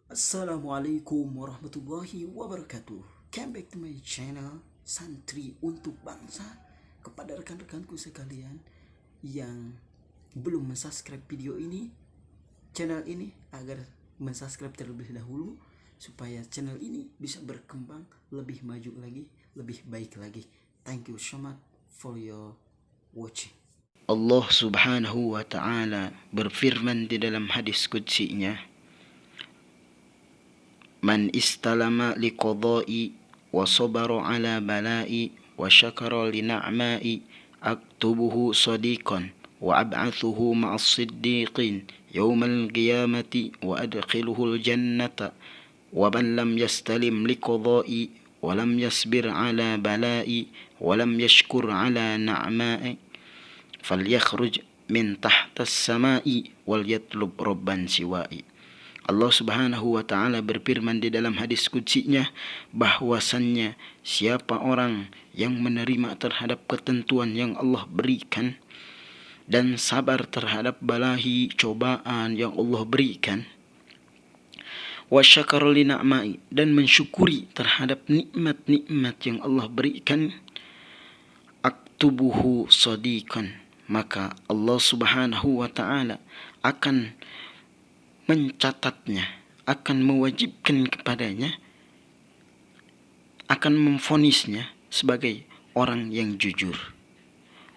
Assalamualaikum warahmatullahi wabarakatuh. Come back to my channel Santri untuk Bangsa. Kepada rekan-rekanku sekalian yang belum mensubscribe video ini, channel ini, agar mensubscribe terlebih dahulu supaya channel ini bisa berkembang lebih maju lagi, lebih baik lagi. Thank you so much for your watching. Allah Subhanahu wa taala berfirman di dalam hadis qudsinya, Man istalama liqadai wa sabara ala balai wa syakara li na'mai aktubuhu sadiqan wa ab'athuhu ma'as siddiqin yawmal qiyamati wa adkhiluhu al-jannata wa man lam yastalim liqadai wa lam yasbir ala balai wa lam yashkur ala na'mai falyakhruj min tahtas samai wal yatlub rabban siwai. Allah Subhanahu wa taala berfirman di dalam hadis qudsinya bahwasannya siapa orang yang menerima terhadap ketentuan yang Allah berikan dan sabar terhadap balahi cobaan yang Allah berikan, wa syakara li na'mai, dan mensyukuri terhadap nikmat-nikmat yang Allah berikan, aktubuhu sadiqan, maka Allah Subhanahu wa taala akan mencatatnya, akan mewajibkan kepadanya, akan memvonisnya sebagai orang yang jujur.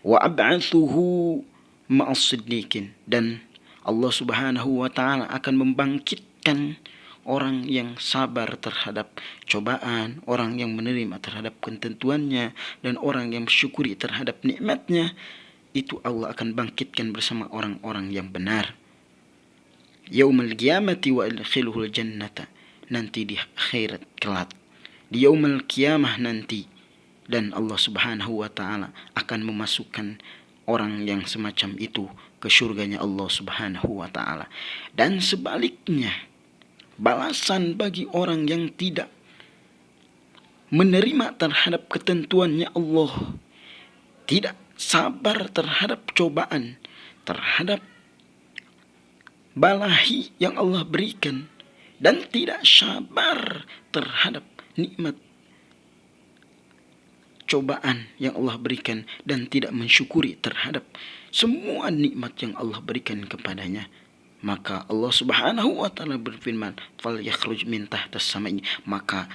Wa ab'athuhu ma'as siddiqin, dan Allah Subhanahu wa taala akan membangkitkan orang yang sabar terhadap cobaan, orang yang menerima terhadap ketentuannya, dan orang yang bersyukuri terhadap nikmatnya. Itu Allah akan bangkitkan bersama orang-orang yang benar. Yaumal qiyamati wa adkhiluhul jannata, nanti di akhirat kelak, di yaumul qiyamah nanti, dan Allah Subhanahu wa taala akan memasukkan orang yang semacam itu ke surganya Allah Subhanahu wa taala. Dan sebaliknya, balasan bagi orang yang tidak menerima terhadap ketentuannya Allah, tidak sabar terhadap cobaan, terhadap balahi yang Allah berikan, dan tidak sabar terhadap nikmat cobaan yang Allah berikan, dan tidak mensyukuri terhadap semua nikmat yang Allah berikan kepadanya, maka Allah Subhanahu wa taala berfirman, fal yakhruj min tahtas samai, maka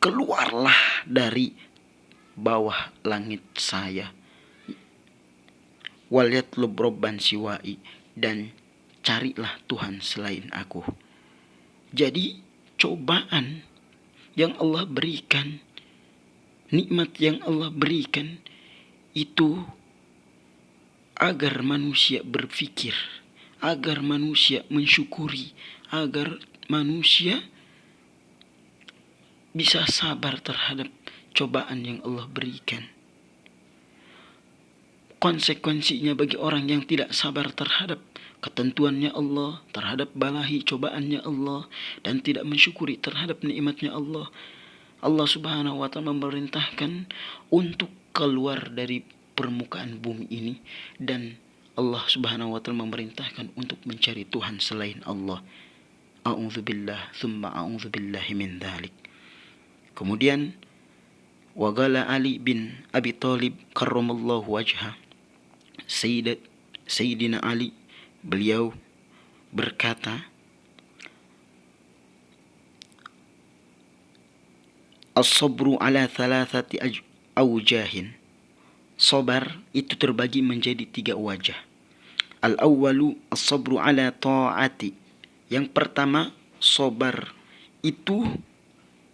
keluarlah dari bawah langit saya, wal yatlub rabban siwai, dan carilah Tuhan selain aku. Jadi cobaan yang Allah berikan, nikmat yang Allah berikan, itu agar manusia berpikir, agar manusia mensyukuri, agar manusia bisa sabar terhadap cobaan yang Allah berikan. Konsekuensinya bagi orang yang tidak sabar terhadap ketentuannya Allah, terhadap balahi cobaannya Allah, dan tidak mensyukuri terhadap nikmatnya Allah, Allah Subhanahu wa taala memerintahkan untuk keluar dari permukaan bumi ini, dan Allah Subhanahu wa taala memerintahkan untuk mencari Tuhan selain Allah. A'udzubillah tsumma a'udzubillahi min dzalik. Kemudian waqala Ali bin Abi Thalib karramallahu wajhah, Sayyidina Ali, beliau berkata, as-sabru ala thalathati awjahin, sabar itu terbagi menjadi 3 wajah. Al-awwalu as-sabru ala ta'ati, yang pertama sabar itu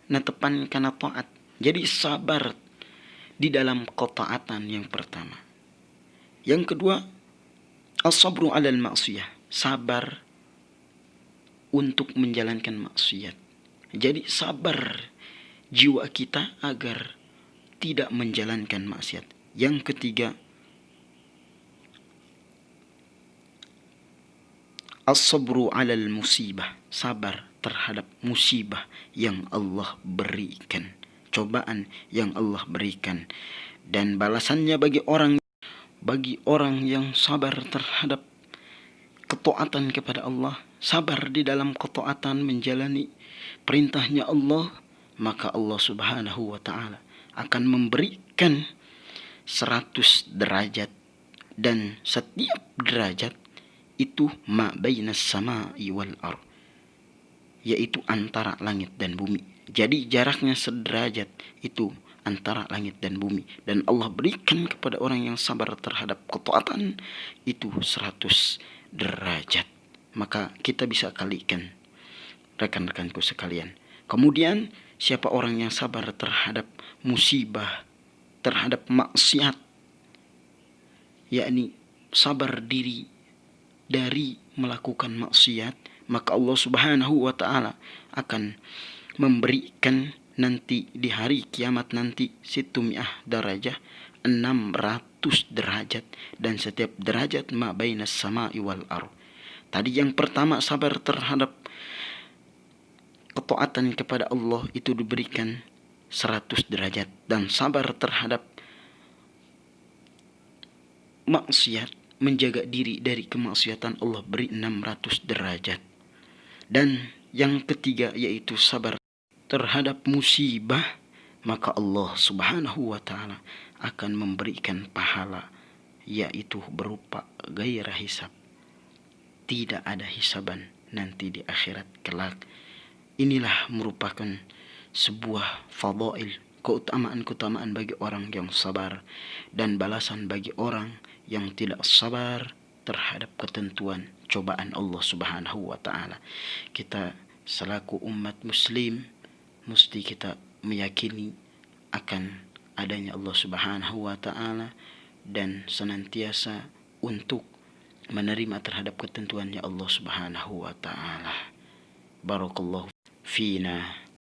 natepan kana taat, jadi sabar di dalam ketaatan yang pertama. Yang kedua, as-sabru 'alal ma'siyah, sabar untuk menjalankan maksiat. Jadi sabar jiwa kita agar tidak menjalankan maksiat. Yang ketiga, as-sabru 'alal musibah, sabar terhadap musibah yang Allah berikan, cobaan yang Allah berikan. Dan balasannya bagi orang yang sabar terhadap ketaatan kepada Allah, sabar di dalam ketaatan menjalani perintahnya Allah, maka Allah Subhanahu wa ta'ala akan memberikan 100 derajat, dan setiap derajat itu ma bainas sama'i wal ardh, yaitu antara langit dan bumi. Jadi jaraknya sederajat itu antara langit dan bumi, dan Allah berikan kepada orang yang sabar terhadap ketaatan itu 100 derajat. Maka kita bisa kalikan, rekan-rekanku sekalian. Kemudian siapa orang yang sabar terhadap musibah, terhadap maksiat, yakni sabar diri dari melakukan maksiat, maka Allah Subhanahu wa ta'ala akan memberikan nanti di hari kiamat nanti situmi'ah darajah, 600 derajat, dan setiap derajat ma bainas sama'i wal ardh. Tadi yang pertama sabar terhadap ketaatan kepada Allah itu diberikan 100 derajat, dan sabar terhadap maksiat, menjaga diri dari kemaksiatan, Allah beri 600 derajat. Dan yang ketiga yaitu sabar terhadap musibah, maka Allah Subhanahu wa ta'ala akan memberikan pahala, yaitu berupa gairah hisab. Tidak ada hisaban nanti di akhirat kelak. Inilah merupakan sebuah fadail, keutamaan-keutamaan bagi orang yang sabar, dan balasan bagi orang yang tidak sabar terhadap ketentuan cobaan Allah Subhanahu wa ta'ala. Kita selaku umat muslim mesti kita meyakini akan adanya Allah Subhanahu wa ta'ala, dan senantiasa untuk menerima terhadap ketentuannya Allah Subhanahu wa ta'ala. Barakallahu fina